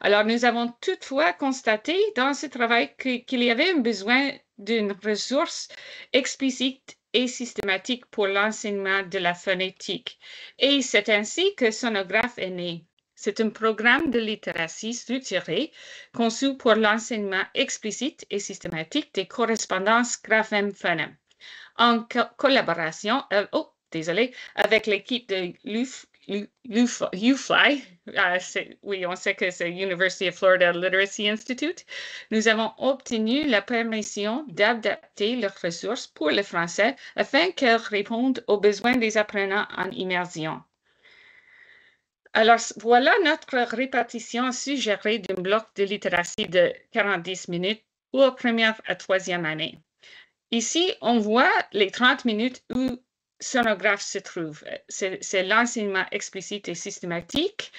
Alors, nous avons toutefois constaté dans ce travail qu'il y avait un besoin d'une ressource explicite et systématique pour l'enseignement de la phonétique. Et c'est ainsi que Sonographe est né. C'est un programme de littératie structuré conçu pour l'enseignement explicite et systématique des correspondances graphème-phonème en collaboration avec l'équipe de UFly. Oui, on sait que c'est University of Florida Literacy Institute. Nous avons obtenu la permission d'adapter leurs ressources pour le français afin qu'elles répondent aux besoins des apprenants en immersion. Alors, voilà notre répartition suggérée d'un bloc de littératie de 40 minutes pour première à troisième année. Ici, on voit les 30 minutes où Sonographe se trouve. C'est l'enseignement explicite et systématique.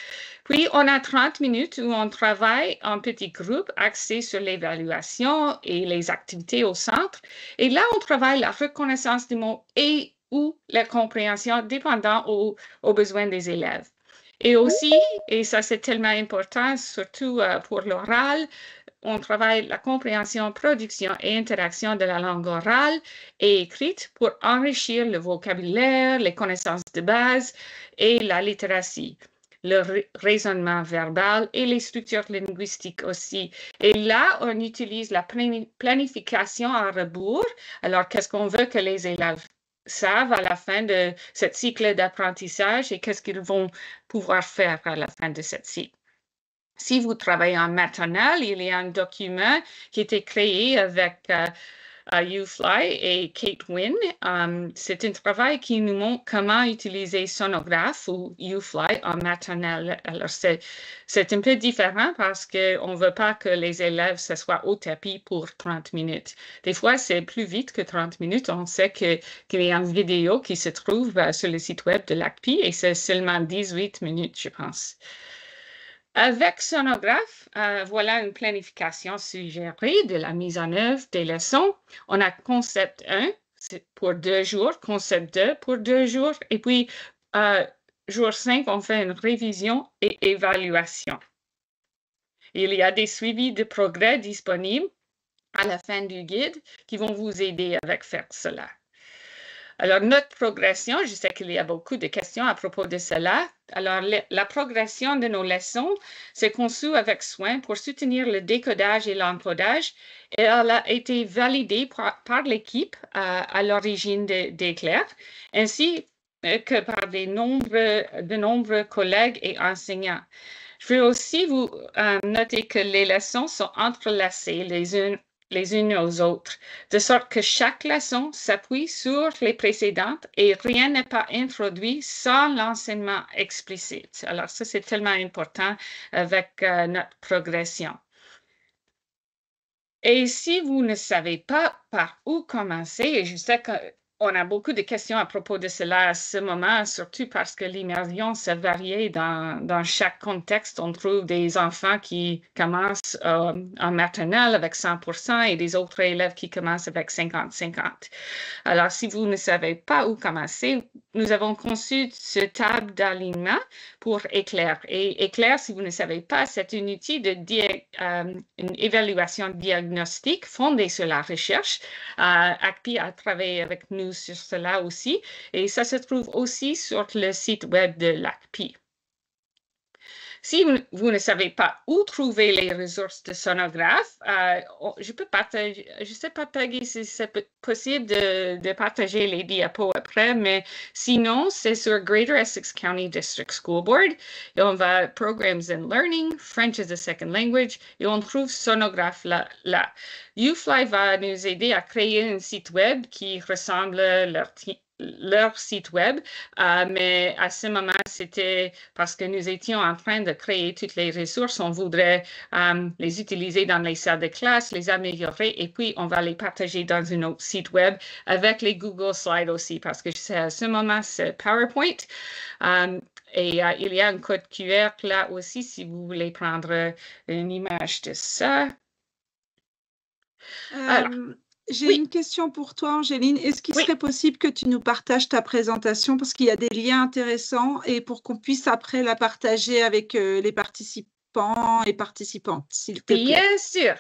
Puis, on a 30 minutes où on travaille en petits groupes axés sur l'évaluation et les activités au centre. Et là, on travaille la reconnaissance des mots et ou la compréhension dépendant aux besoins des élèves. Et aussi, et ça c'est tellement important, surtout pour l'oral, on travaille la compréhension, production et interaction de la langue orale et écrite pour enrichir le vocabulaire, les connaissances de base et la littératie, le raisonnement verbal et les structures linguistiques aussi. Et là, on utilise la planification à rebours. Alors, qu'est-ce qu'on veut que les élèves savent à la fin de ce cycle d'apprentissage et qu'est-ce qu'ils vont pouvoir faire à la fin de ce cycle. Si vous travaillez en maternelle, il y a un document qui a été créé avec UFly et Kate Wynne. C'est un travail qui nous montre comment utiliser Sonographe ou UFly en maternelle. Alors, c'est un peu différent parce qu'on ne veut pas que les élèves s'assoient au tapis pour 30 minutes. Des fois, c'est plus vite que 30 minutes. On sait qu'il y a une vidéo qui se trouve sur le site web de l'ACPI et c'est seulement 18 minutes, je pense. Avec Sonographe, voilà une planification suggérée de la mise en œuvre des leçons. On a concept 1 pour 2 jours, concept 2 pour 2 jours, et puis jour 5, on fait une révision et évaluation. Il y a des suivis de progrès disponibles à la fin du guide qui vont vous aider avec faire cela. Alors, notre progression, je sais qu'il y a beaucoup de questions à propos de cela. Alors, la progression de nos leçons, c'est conçu avec soin pour soutenir le décodage et l'encodage. Et elle a été validée par l'équipe à l'origine d'Éclair, ainsi que par de nombreux collègues et enseignants. Je veux aussi vous noter que les leçons sont entrelacées les unes aux autres, de sorte que chaque leçon s'appuie sur les précédentes et rien n'est pas introduit sans l'enseignement explicite. Alors ça, c'est tellement important avec notre progression. Et si vous ne savez pas par où commencer, et je sais qu'on a beaucoup de questions à propos de cela à ce moment, surtout parce que l'immersion s'est variée dans chaque contexte. On trouve des enfants qui commencent en maternelle avec 100% et des autres élèves qui commencent avec 50-50. Alors, si vous ne savez pas où commencer, nous avons conçu ce table d'alignement pour Éclair. Et Éclair, si vous ne savez pas, c'est un outil de une évaluation diagnostique fondée sur la recherche. ACPI a travaillé avec nous sur cela aussi, et ça se trouve aussi sur le site web de l'ACPI. Si vous ne savez pas où trouver les ressources de Sonographe, je peux partager, je ne sais pas, Peggy, si c'est possible de partager les diapos après, mais sinon, c'est sur Greater Essex County District School Board, et on va Programs in Learning, French as a Second Language, et on trouve Sonographe là. UFly va nous aider à créer un site web qui ressemble à leur site web, mais à ce moment, c'était parce que nous étions en train de créer toutes les ressources. On voudrait les utiliser dans les salles de classe, les améliorer, et puis on va les partager dans un autre site web avec les Google Slides aussi, parce que à ce moment, c'est PowerPoint. Et il y a un code QR là aussi, si vous voulez prendre une image de ça. Alors, j'ai une question pour toi, Angéline. Est-ce qu'il serait possible que tu nous partages ta présentation parce qu'il y a des liens intéressants et pour qu'on puisse après la partager avec les participants participants et participantes, s'il te plaît. Bien sûr.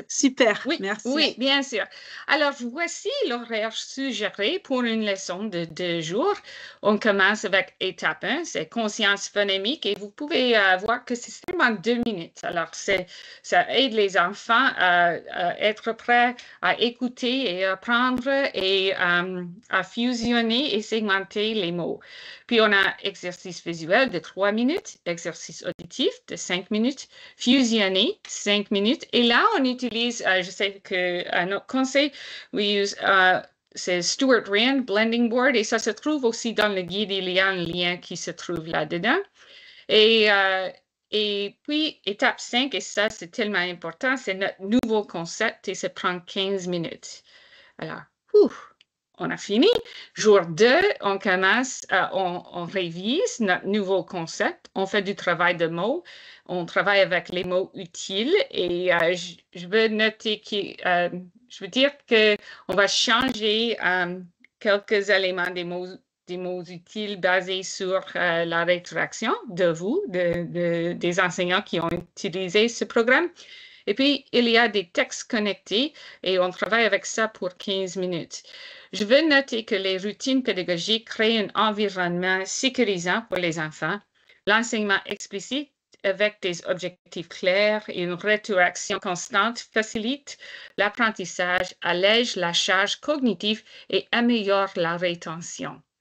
Super, oui, merci. Oui, bien sûr. Alors, voici l'horaire suggéré pour une leçon de 2 jours. On commence avec étape 1, c'est conscience phonemique et vous pouvez voir que c'est seulement 2 minutes. Alors, ça aide les enfants à être prêts à écouter et apprendre et à fusionner et segmenter les mots. Puis, on a exercice visuel de 3 minutes, exercice auditif de 5 minutes, fusionner 5 minutes. Et là, on utilise, je sais qu'à notre conseil, c'est Stuart Rand, Blending Board, et ça se trouve aussi dans le guide, il y a un lien qui se trouve là-dedans. Et puis, étape 5, et ça, c'est tellement important, c'est notre nouveau concept et ça prend 15 minutes. Alors, on a fini. Jour 2, on commence, on révise notre nouveau concept. On fait du travail de mots. On travaille avec les mots utiles et je veux noter je veux dire qu'on va changer quelques éléments des mots utiles basés sur la rétraction de vous, des enseignants qui ont utilisé ce programme. Et puis, il y a des textes connectés et on travaille avec ça pour 15 minutes. Je veux noter que les routines pédagogiques créent un environnement sécurisant pour les enfants. L'enseignement explicite avec des objectifs clairs et une rétroaction constante facilite l'apprentissage, allège la charge cognitive et améliore la rétention.